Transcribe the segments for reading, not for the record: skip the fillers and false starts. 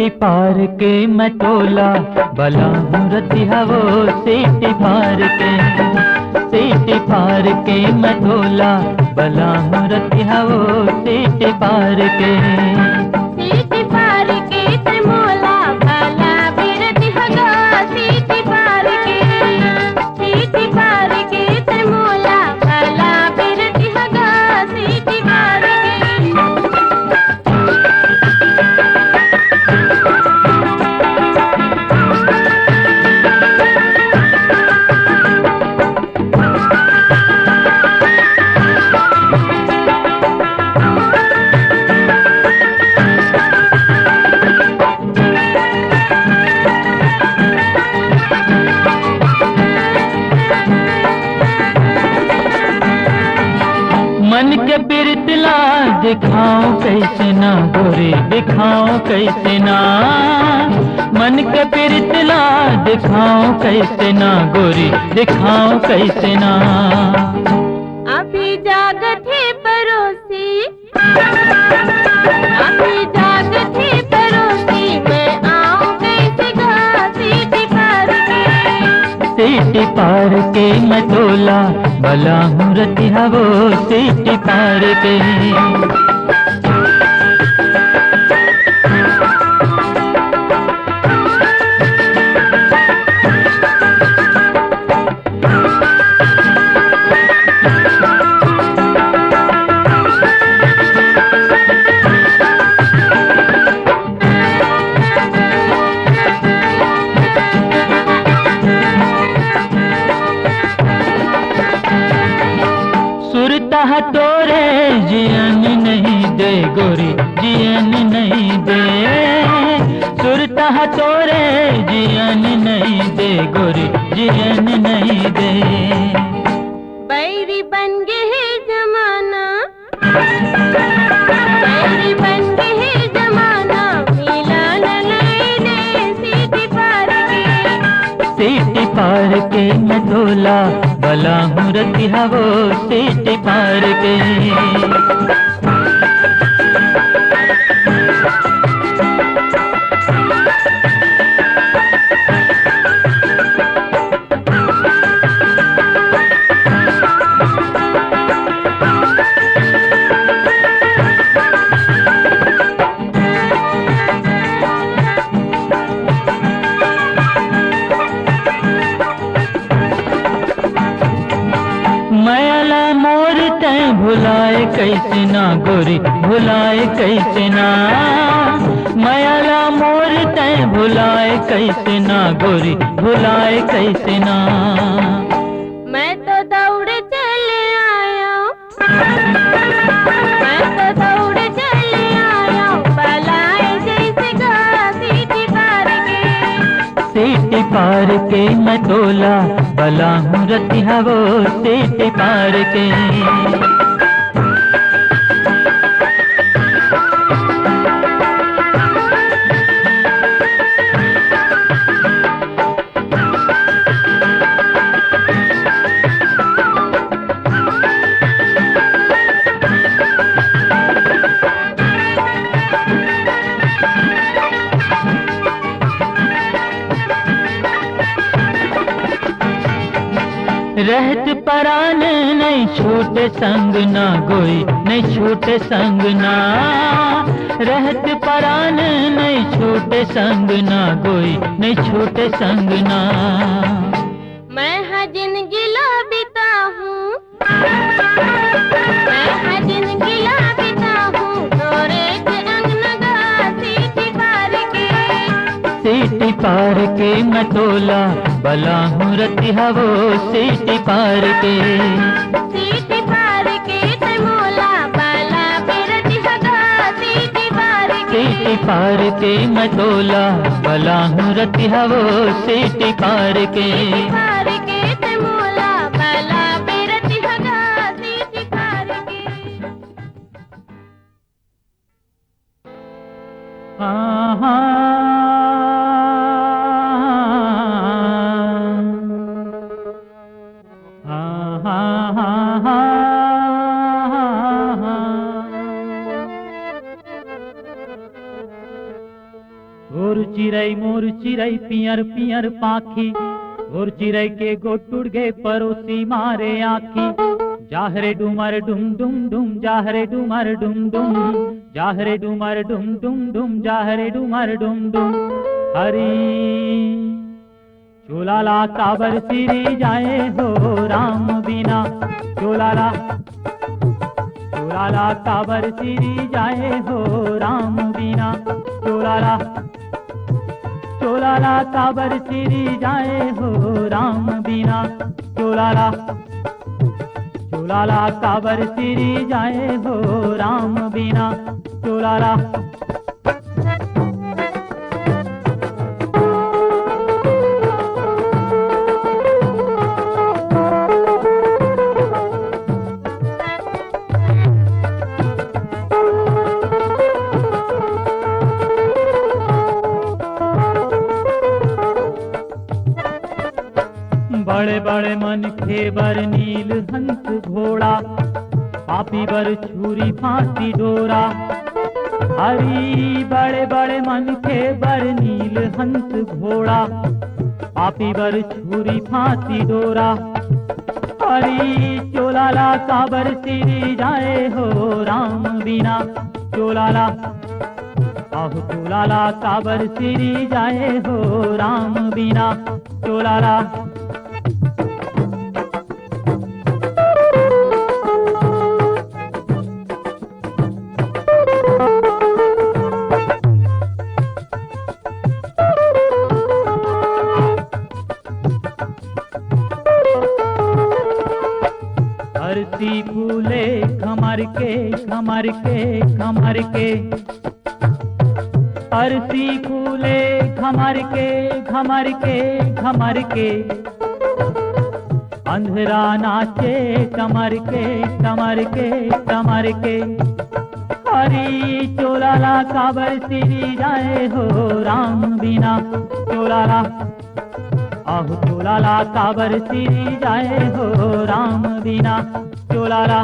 सीटी पार के मैं तोला भला मूर्तिया वो सीटी पार के, सीटी पार के मैं तोला भला मूर्तिया वो सीटी पार के, सीटी पार के ते मोला भला बिरति हगा सीटी पार के, सीटी पार के ते मोला भला बिरति हगा सीटी पार के। मन के बिरतला दिखाऊं कैसे ना गोरी दिखाऊं कैसे ना, मन के बिरतला दिखाऊं कैसे ना गोरी दिखाऊं कैसे ना। अभी जागत है परोसी, अभी जागत है परोसी, मैं आऊं कैसे गा सीटी पार के, सीटी पार के मैं तोला भला मूर्तिया वो सीटी पार के। सुरता तोरे जियन नहीं दे गोरी जियन नहीं दे, सुरता तोरे जियन नहीं दे गोरी जियन नहीं दे। बैरी बन गे है जमाना, बैरी बन गे है जमाना, मिला न लई दे सीटी पार के, सीटी पार के मैं तोला भला मूर्तिया वो सीटी पार के। मैला मोर तय भुलाए कैसे ना गोरी भुलाए कैसे ना, मैला मोर तय भुलाए कैसे ना गोरी भुलाए कैसे ना। मैं तो दौड़ चले आया, मैं तो दौड़ चले आया, पलाए जैसे गा सीटी पार के, सीटी पार के मैं तोला भला मूर्तिया वो सीटी पार के। रहत परान नहीं छूटे संग ना गोई नहीं छूटे संग ना, रहत परान नहीं छूटे संग ना गोई नहीं छूटे संग ना। मैं हाँ जिंदगी ला बिता हूँ, मैं हाँ जिंदगी ला बिता हूँ, तोरे के अंग नगा सीटी पार के, सीटी पार के मैं तोला भला मूर्तिया वो सीटी पार के, सीटी पार के ते मोला भला बिरति हगा सीटी पार के, सीटी पार के मैं तोला भला मूर्तिया वो सीटी पार के, पार के ते मोला भला बिरति हगा सीटी पार के। हाँ हाँ हाँ हाँ हाँ हाँ। ओ मोर चिरई पियर पियर पाखी, मोर चिरई के गोटुड़ गे परोसी मारे आखी। जाहरे डुमर डुम डुम डुम, जाहरे डुमर डुम डुम, जाहरे डुमर डुम डुम डुम, जाहरे डुमर डुम डुम। हरी चोलाला काबर सिरी जाए हो राम बिना, चोलाला चोलाला काबर सिरी जाए हो राम बिना, चोलाला चोलाला काबर सिरी जाए हो राम बिना, चोलाला चोलाला काबर सिरी जाए हो राम बिना, चोलाला। बड़े बड़े मन खेबर नील हंस घोड़ा, पापी बर छुरी फांसी डोरा। हरी बड़े बड़े मन खेबर नील हंस घोड़ा, पापी बर छुरी फांसी डोरा। हरी चोलाला काबर सिरी जाए हो राम बिना, चोलाला आहु चोलाला काबर सिरी जाए हो राम बिना, चोलाला। हरसी फूले खमर के खमर के खमर के, हरसी फूले खमर के खमर के खमर के। अंधरा नाचे कमर के कमर के कमर के। हरी चोलाला काबर सिरी जाए हो राम बिना, चोलाला आहु चोलाला काबर सिरी जाए हो राम बिना, चोलाला।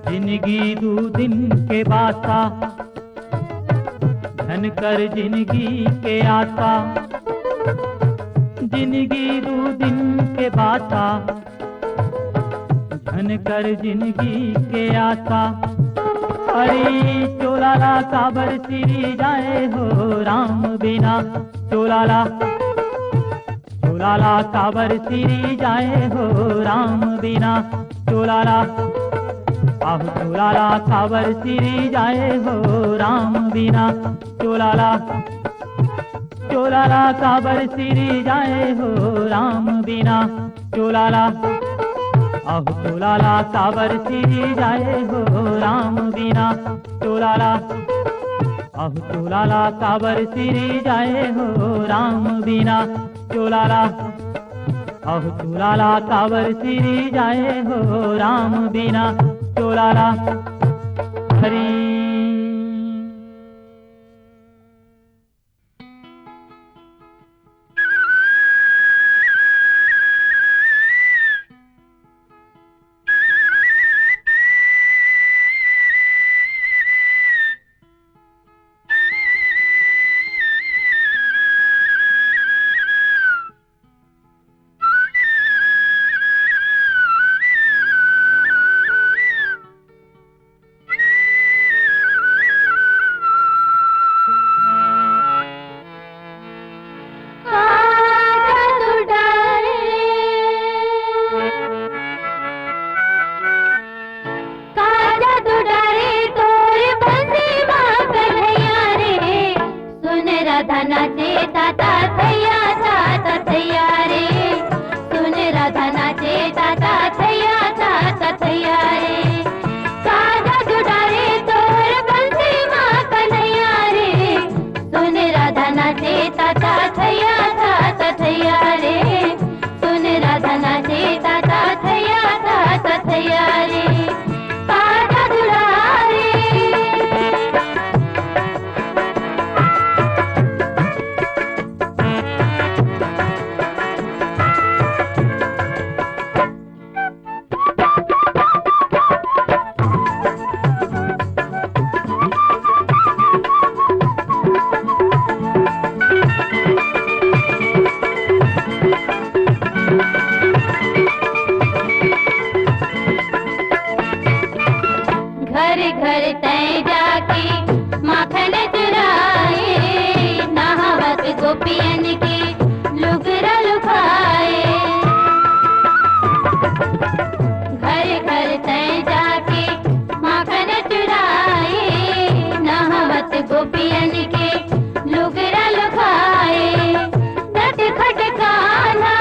जिंदगी दो दिन के बासा, धन कर जिंदगी के आसा। जिंदगी दो दिन के बासा, धन कर जिंदगी के आसा। हरी चोलाला काबर सिरी जाए हो राम बिना, चोलाला चोलाला काबर सिरी जाए हो राम बिना, चोलाला आहु चोलाला काबर सिरी जाए हो राम बिना, चोलाला चोलाला काबर सिरी जाए हो राम बिना, चोलाला आहु चोलाला काबर सिरी जाए हो राम बिना, चोलाला आहु चोलाला काबर सिरी जाए हो राम बिना, चोलाला आहु चोलाला काबर सिरी जाए हो राम बिना, चोलाला। हरी राधा नाचे ताता थैया रे, पादा गोपियन के लुगरा लुभाए। घर घर तय जाके माखन चुराए, नहावत गोपियन के लुगरा लुभाए। नट खट कान्हा,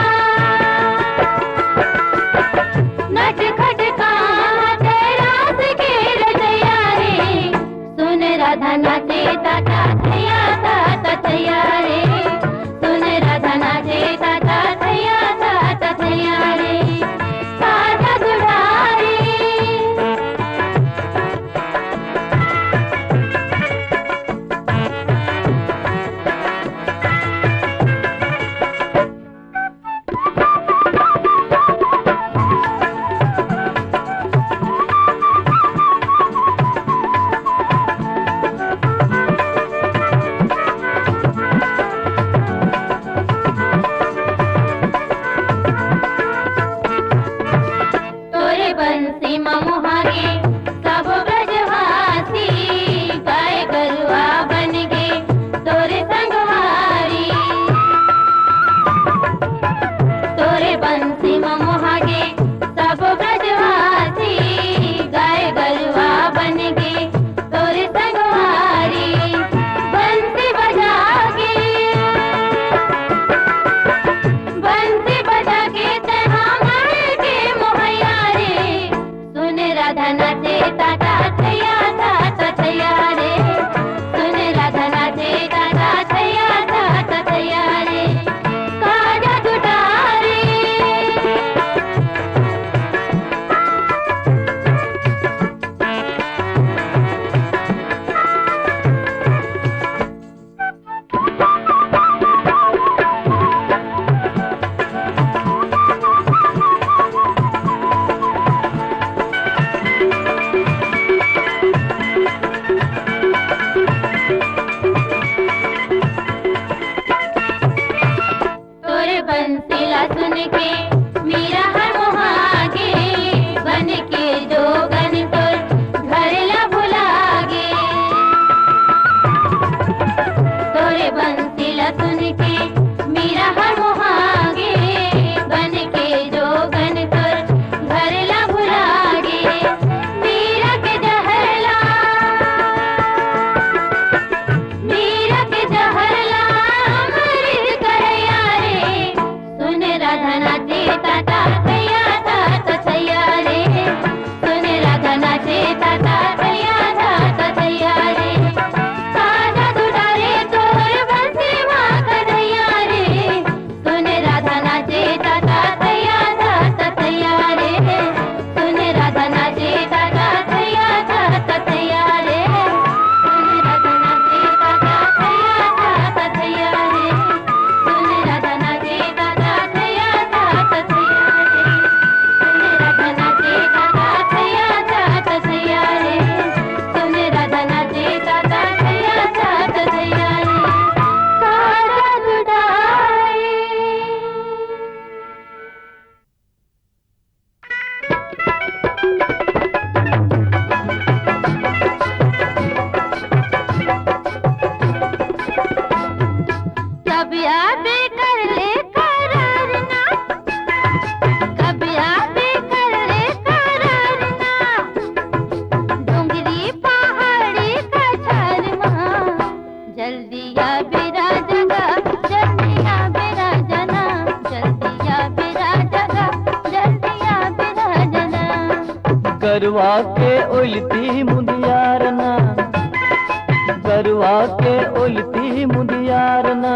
नट खट कान्हा तेरास के रजया रे, सुन राधा नाचे ताता थैया ताता थैया रे, सुन राधा नाचे ताता थैया ताता थैया रे। कान्हा दुलारे, तोरे बंसी ममुहागे सब ब्रजवासी, गाय गरुआ बन गे तोरे संगवारी। तोरे बंसी ममुहागे सब ब्रजवासी, गाय गरुआ बन गे तोरे संगवारी। बंसी बजा के, बंसी बजा के तहाँ मर के मोहैया रे, सुन राधा नाचे ताता थैया ताता थैया रे, सुन राधा नाचे ताता थैया ताता थैया रे। काजा दुटारे, तोरे बंसीला सुन के मीरा हर मोहागे, बन के जोगन तोर घर ला भुलागे। तोरे बंसीला सुन के मीरा हर मोहागे, बन के जोगन तोर घर ला भुलागे। मीरा के जहरला, मीरा के जहरला अमृत करैया रे, सुन राधा नाचे ताता थैया ताता थैया रे, सुन राधा नाचे ताता थैया ताता थैया रे। काजा दुलारे तोर बंसी माँ कन्हैया रे, सुन राधा नाचे ताता थैया ताता थैया रे, सुन राधा नाचे ताता थैया ताता थैया रे, सुन राधा नाचे ताता थैया ताता थैया रे, सुन राधा नाचे ताता थैया ताता थैया रे, सुन राधा नाचे ताता थैया ताता थैया रे, सुन राधा नाचे ताता थैया ताता थैया रे। काजा दुलारे, कभी आबे कर ले करार ना, कभी आबे कर ले करार ना, डोंगरी पहाड़ी का झरमा, जल्दी आबे राजगा, जल्दी आबे राजना, जल्दी आबे राजगा, जल्दी आबे राजना। गरुआ के उलती मुदियारना, गरुआ के उलती मुदियारना,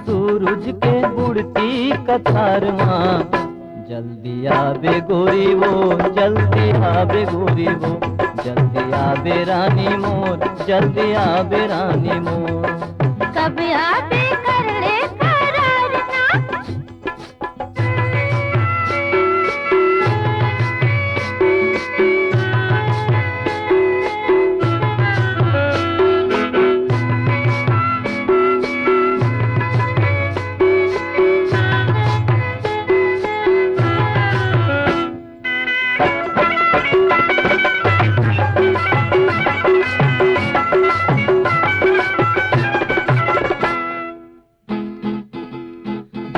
सूरज के बुड़ती कतार माँ, जल्दी आबे गोरी वो, जल्दी आबे गोरी वो, जल्दी आबे रानी मोर, जल्दी आबे रानी मोर। कभी आबे कर ले करार ना,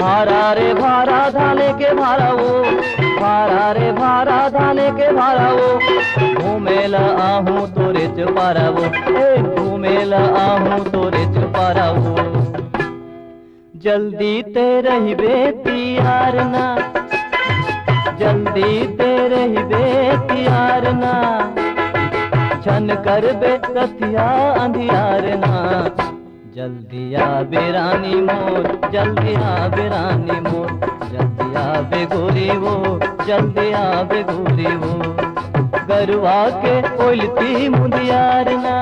भारा रे भारा धाने के भारा वो, भारा रे भारा धाने के भारा वो, घूमेला आहूं तोरे चुपारा वो, घूमेला आहूं तोरे चुपारा वो। जल्दी ते रही बेतियार ना, जल्दी ते रही बेतियार ना, छन कर बे रतिया अंधियार ना। जल्दी आ बेरानी मोर, जल्दी आ बेरानी मोर, जल्दी आ बेगोरी वो, जल्दी आ बेगोरी वो। गरवा के ओलती मुंदियार ना।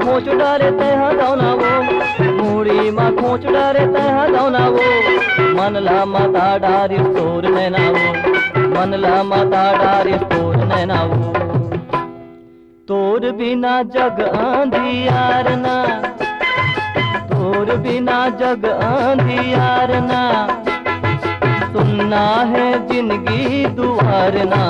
खोच डारे तह दौना वो, मूड़ी माँ खोच डारे तह दौना वो। मनला माता डारी तोर नैना वो, मनला माता डारी तोर नैना वो। तोर बिना जग आंधियार ना, तोर बिना जग आंधियार ना। सुनना है जिंदगी दुआर ना।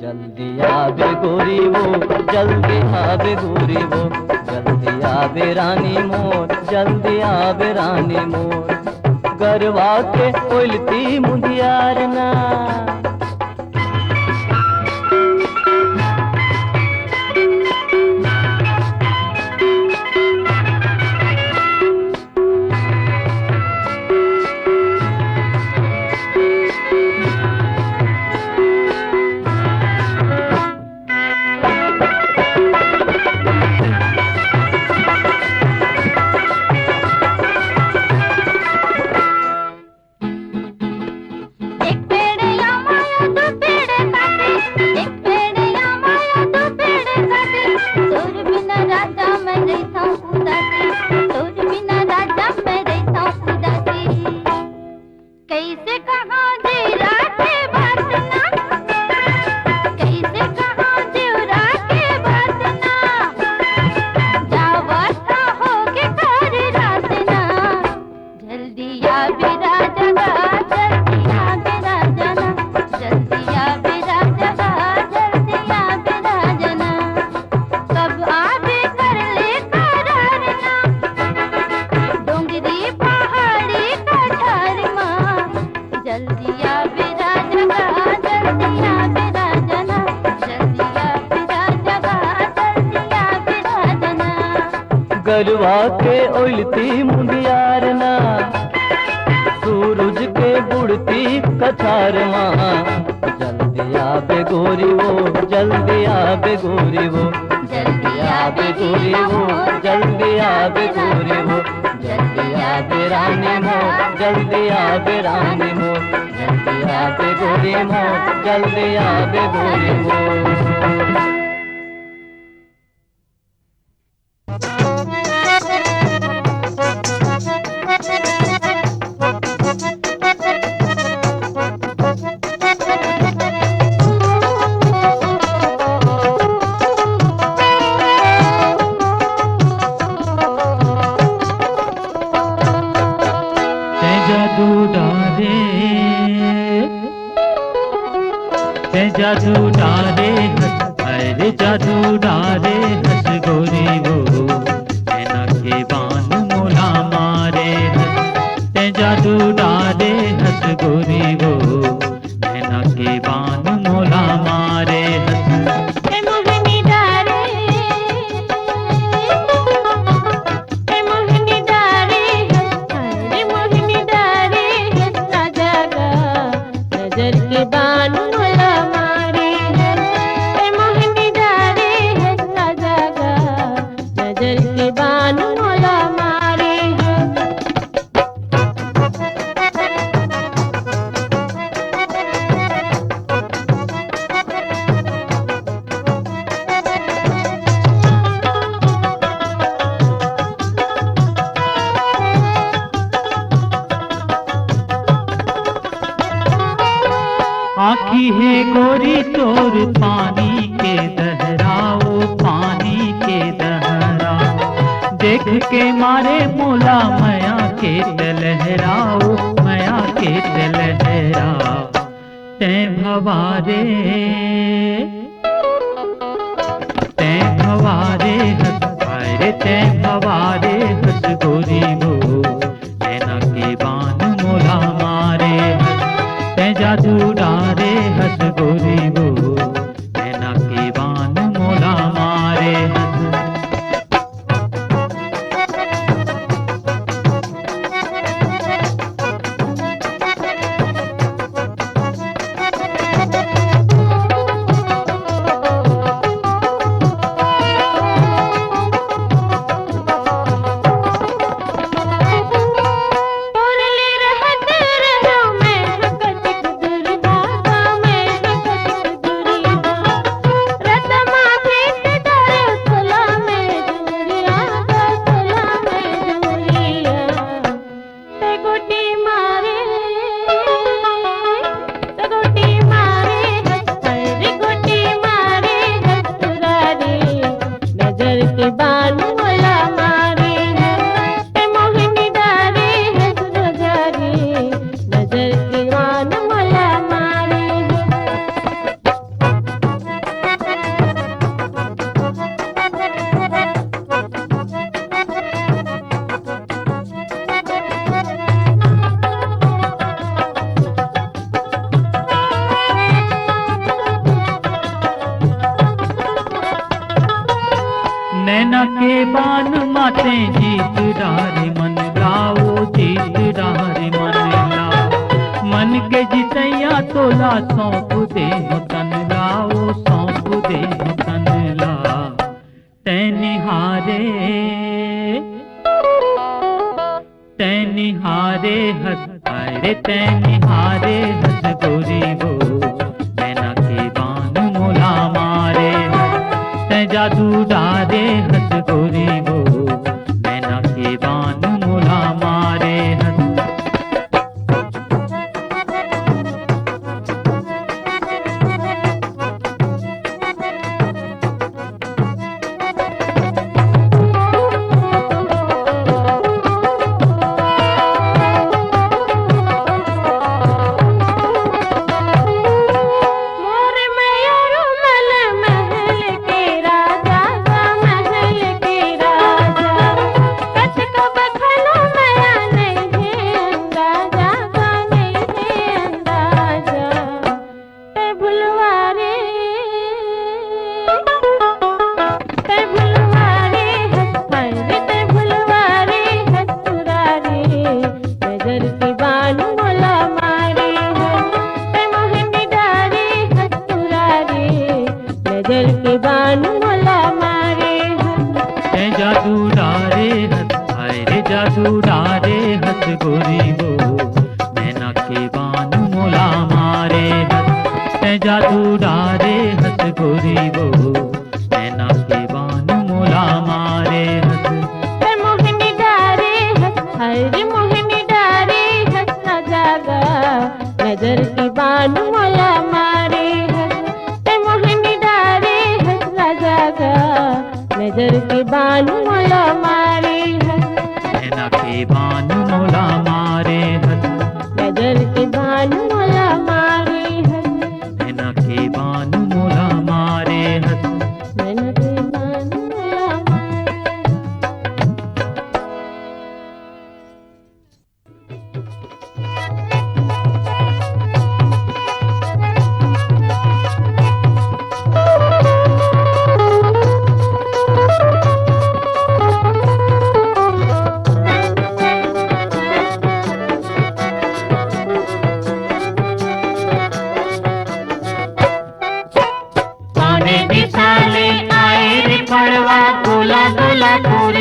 जल्दी आवे गोरी वो, जल्दी आवे गोरी वो, जल्दी आवे रानी मोर, जल्दी आवे रानी मोर। गरवा के ओलती मुंदियार ना। गरवा के ओलती मुंदियार ना। सूरज के बुड़ती कछार माँ। जल्दी आवे गोरी वो, जल्दी आवे गोरी वो, जल्दी आवे गोरी वो, जल्दी आवे गोरी वो। जल्दी आवे रानी मोर, जल्दी आवे रानी मोर, जल्दी आवे गोरी मोर, जल्दी आवे गोरी मोर। ते जादू डारे हंस, अरे जादू डारे हंस गोरी वो, नैना के बान मोला मारे हंस। ते जादू डारे हंस गोरी वो, नैना के बान मोला मारे हंस। ए मोहिनी डारे, ए मोहिनी डारे हंस, अरे मोहिनी डारे हंस ना जागा, नजर के बान मोला मारे हंस। ए मोहिनी डारे हंस ना जागा, नजर के बान मोला मारे हंस। आँखी है गोरी तोर पानी के दहराओ, पानी के दहराओ, देख के मारे मोला मया के लहराओ, मया के लहराओ। तैं भवारे, तैं भवारे हंस, अरे तैं भवारे हंस गोरी वो, नैना के बान मोला मारे हंस। तैं जादू डारे हंस गोरी वो, नैना के बान मोला मारे हंस। तोरले रहत रहो मैं हकटिक दुर्गा, मैं हकटिक दुरिया, रत माथे से डरे तोला मैं दुरिया, तोला मैं दुरिया। ते गोटी मारे, ते गोटी मारे हंस, अरे गोटी मारे हंस तुरारे, नजर के बान मोला मारे हंस। ए मोहिनी डारे हंस रोजारे, नजर के बान मोला मारे नैना के बान माते जीत डारे मन लाओ, जीत डारे मन लाओ, मन के जितैया तोला सौंप दे तन लाओ, सौंप दे तन लाओ। तैं निहारे, तैं निहारे हंस, अरे तैं निहारे हंस गोरी वो, नैना के बान मोला मारे हंस। तैं जादू डारे हंस गोरी वो, नैना के बान मोला मारे हंस। मोर मयूर मन महल के राजा, महल के राजा, कच का बखलो मया नहीं है अंदाजा, नहीं है अंदाजा। ते भुलवारे, ते भुलवारे हंस, अरे ते भुलवारे हंस तुरारे, नजर की बान मोला मारे हंस। ते मोहिनी डारे हंस तुरारे, नजर की बान मोला मारे हंस। तैं जादू डारे हंस, अरे जादू डारे हंस गोरी वो, नैना के बान मोला मारे हंस। तैं जादू डारे हंस गोरी वो, नैना के बान मोला मारे हंस। ते मोहिनी डारे हंस, अरे मोहिनी डारे हंस ना जागा, नजर की बान मोला मारे हंस। ते मोहिनी डारे हंस ना जागा, नजर की बान मोला मारे हंस। नैना के बान मोला मारे हंस, नजर की बान मोला मारे हंस। नैना के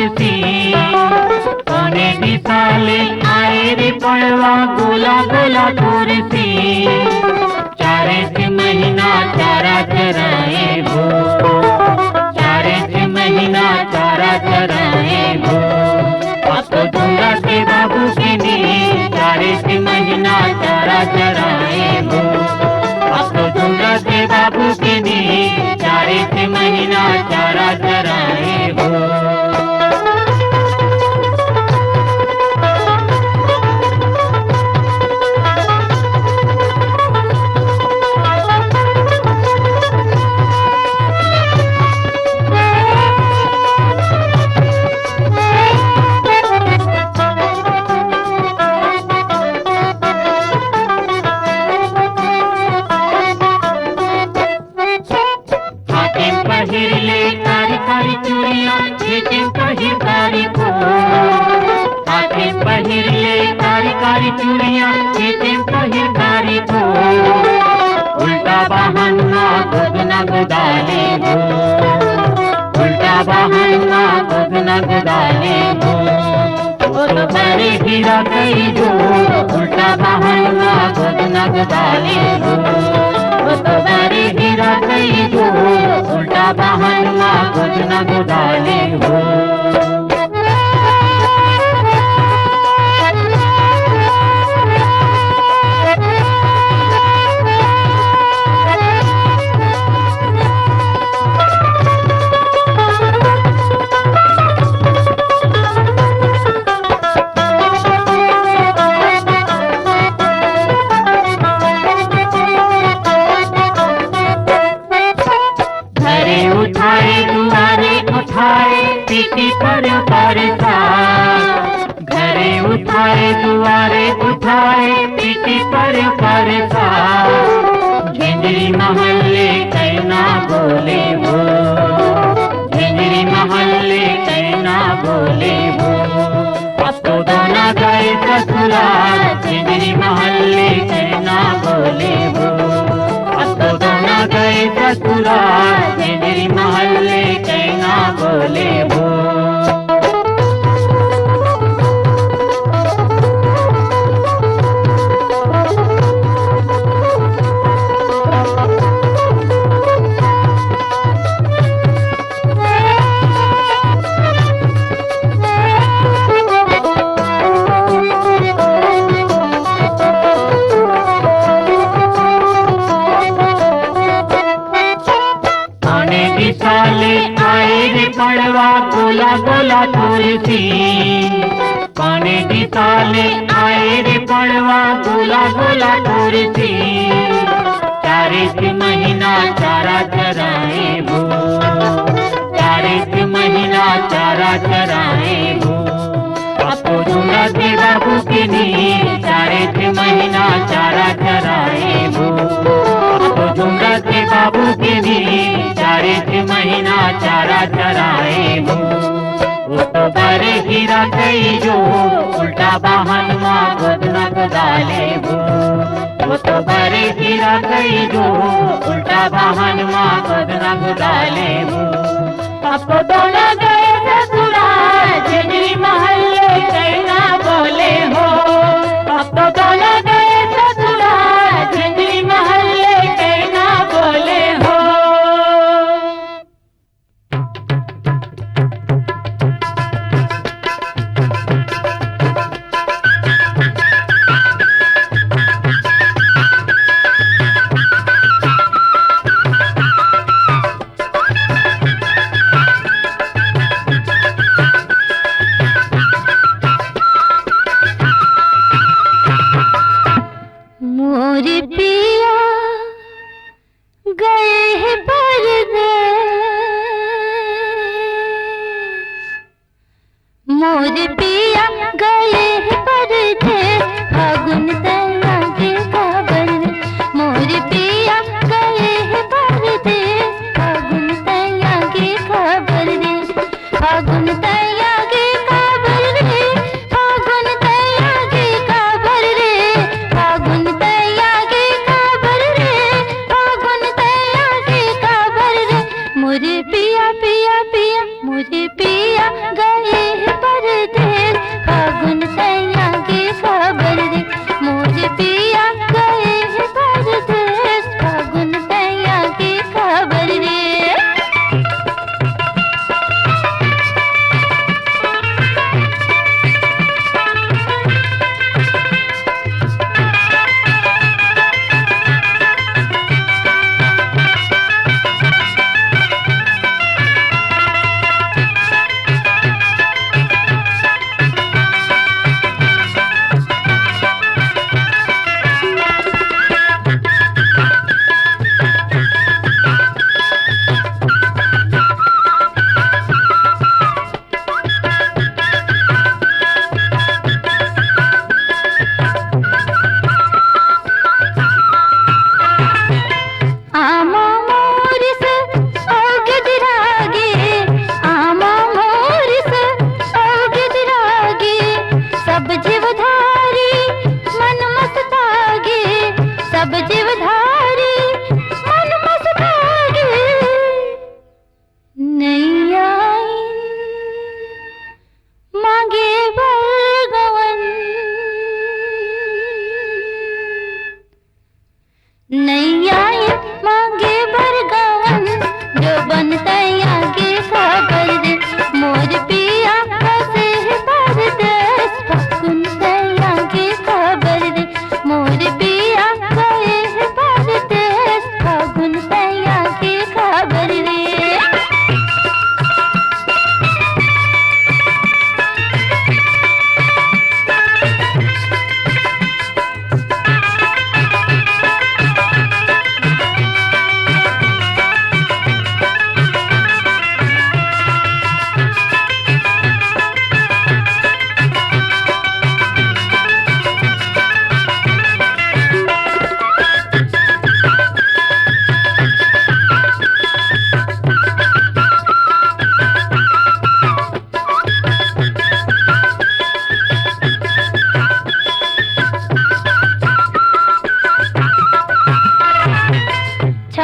कुर्सी कोने दिसाले आए रे पड़वा गोला गोला कुर्सी चारे से महीना चारा चराए भो चारे से महीना चारा चराए भो अब तो दूंगा के बाबू के नी चारे से महीना चारा चराए भो अब तो दूंगा के बाबू के नी चारे से महीना चारा चराए भो चूड़ियां खेतें पहिर कारी को उल्टा बहाना गोदना गोदाले भो उल्टा बहाना गोदना गोदाले भो तो बड़े हीरा कई जो उल्टा बहाना गोदना गोदाले भो तो बड़े हीरा कई जो उल्टा बहाना गोदना गोदाले भो पीठी पर परसा घरे उठाए दुआरे उठाए पीठी पर परसा झिंझरी महल्ले कहना बोले वो झिंझरी महल्ले कहना बोले वो अब तो दोना गए ससुराल झिंझरी महल्ले कहना बोले वो अब तो दोना गए ससुराल झिंझरी महल्ले कहना बोले वो पड़वा गोला गोला कुर्सी पाने दिसाले आए रे पड़वा गोला गोला कुर्सी चारे से महीना चारा चराए भो चारे से महीना चारा चराए भो अब तो दूंगा के बाबू के नी चारे से महीना चारा चराए भो अब तो दूंगा के बाबू के नी चारे से महीना चारा चराए भो वो तो बड़े हीरा कई जो उल्टा बहन माँ गोदना गोदाले भो वो तो बड़े हीरा कई जो उल्टा बहन माँ गोदना गोदाले भो अब तो दोनों गए ससुराल झिंझरी महल्ले कहना बोले हो अब तो दोनों गए ससुराल झिंझरी महल्ले कहना बोले हो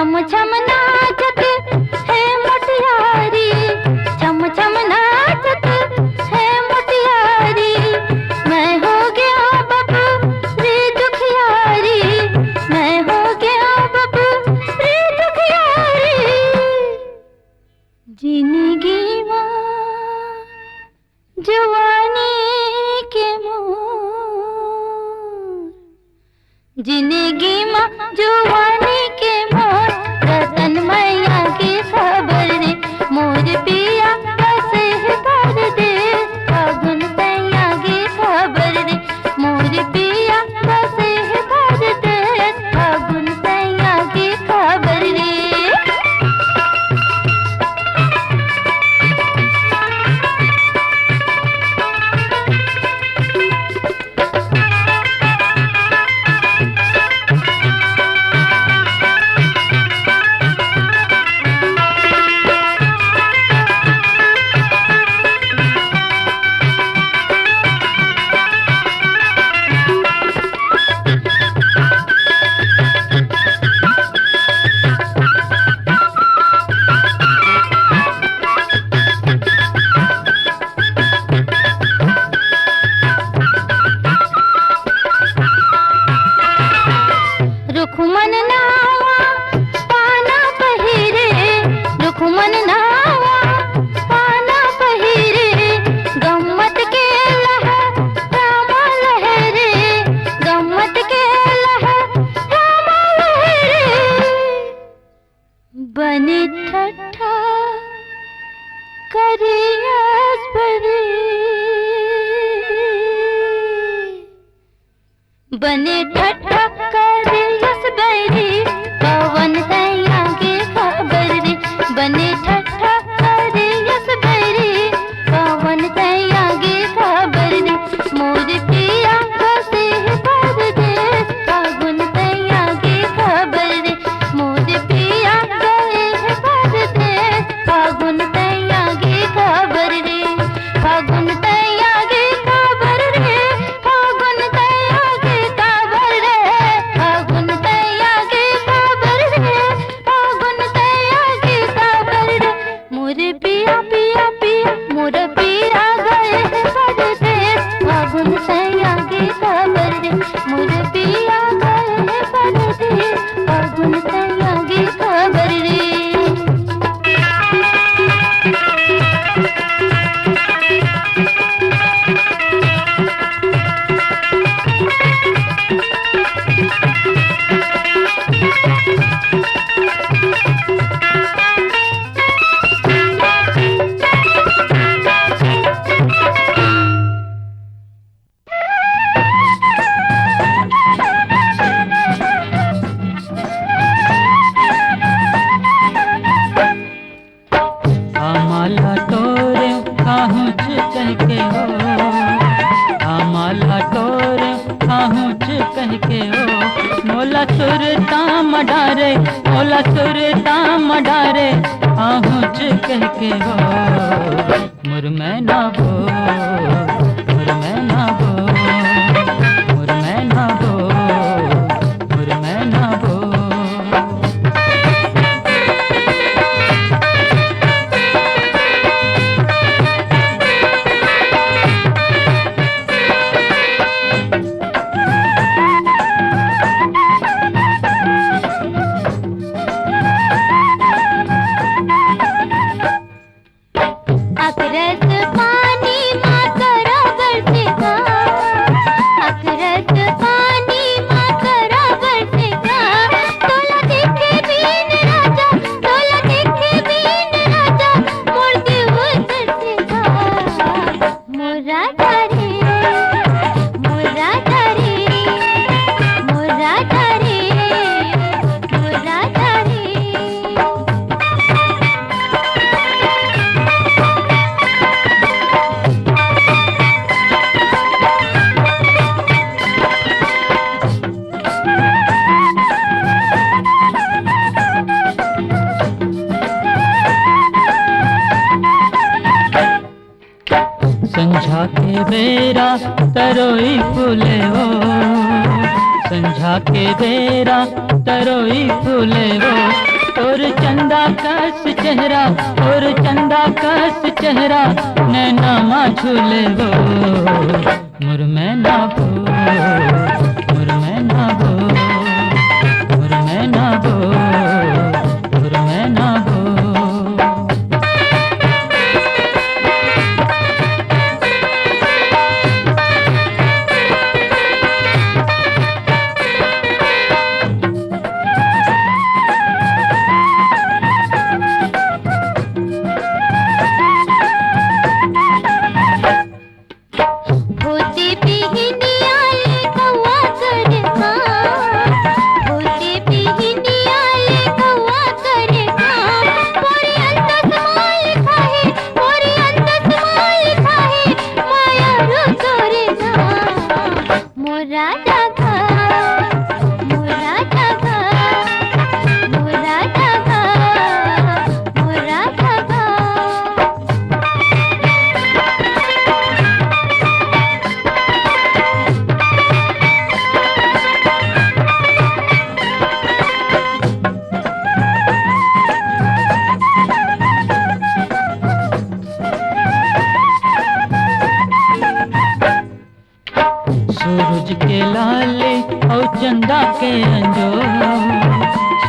छम छम नाचत है मुटियारी, छम छम नाचत है मुटियारी। मैं हो गया बबू रे दुखियारी, मैं हो गया बबू रे दुखियारी। जिंदगी माँ जवानी के मोर, जिंदगी माँ जवानी के मोर। रतन मैया की खबर रे मोर पिया बसे है परदेस। फागुन तैया की खबर रे मोर पिया बसे है परदेस। फागुन तैया की खबर रे। रुखमन नावा पाना पहिरे, रुखमन नावा पाना पहिरे। गम्मत के लहर रामा लहरे, गम्मत के लहर रामा लहरे। बने ठट्ठा करियास भरे, बने ठट्ठा करे यस बैरी। पवन तैया की खबर रे बने ठट्ठा करे यस बैरी। पवन तैया की खबर रे मोर पिया बसे है परदेस। फागुन तैया की खबर रे मोर पिया गए है परदेस। फागुन तैया की खबर रे, फागुन तैया की खबर रे, फागुन तैया की खबर रे। फागुन तैया की खबर रे, फागुन तैया की खबर रे। मोर पिया पिया पिया मोर पिया गए है परदेस। फागुन तैया की खबर रे मोर पिया गए है परदेस। फागुन तैया की खबर रे। आमाला टोरे काहुच कह के हो, आमाला टोरे काहुच कह के हो। मोला सुरता मडारे, मोला सुरता मडारे आहुच कह के हो। मुरमैना हो, मुरमैना हो, मुरमैना हो, मुरमैना हो। अकरस पानी माँ करा बरसेगा, अकरस पानी माँ करा बरसेगा। तोला देखे बीन राजा, तोला देखे बीन राजा मोर दिल तरसेगा। मोरा तारे, मोरा तारे, मोरा तारे, मोरा तारे। संझा के बेरा तरोई फूले हो, संझा के बेरा तरोई फूले हो। चंदा कस चेहरा और चंदा कस चेहरा नैना मा झूले वो मुरमैना वो मुरमैना वो मुरमैना वो मुरमैना वो। सूरज के लाले और चंदा के अंजो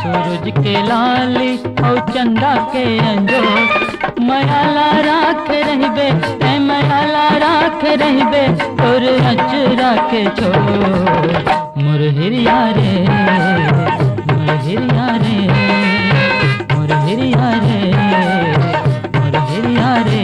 सूरज के लाले और चंदा के अंजो मयाला राख रहिबे ऐ मयाला राख रहिबे तोर अचरा के छोर मुरहिरिया रे मुरहिरिया रे मुरहिरिया रे मुरहिरिया रे।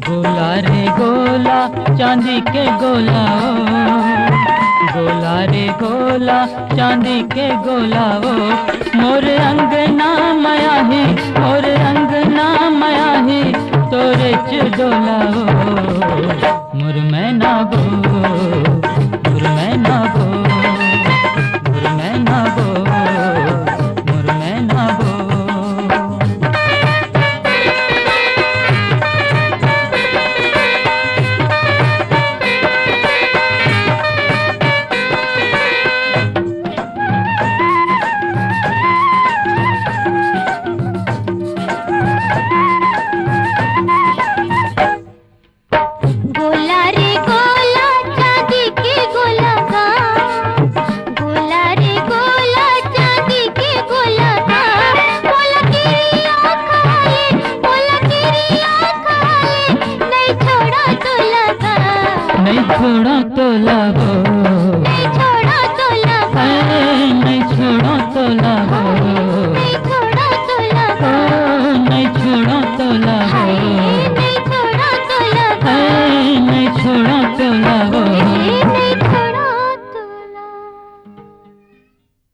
गोला रे गोला चांदी के गोला ओ गोला रे गोला चांदी के गोला ओ मोर अंगना माया ही मोर अंगना माया ही तोरे च डोला ओ मुरमैना वो मुरमैना वो मुरमैना वो मुरमैना वो। नहीं छोड़ा तो लाभो नहीं छोड़ा तो लाभो नहीं छोड़ा तो लाभो नहीं छोड़ा तो लाभो नहीं छोड़ा तो लाभो नहीं छोड़ा तो लाभो नहीं छोड़ा तो लाभो।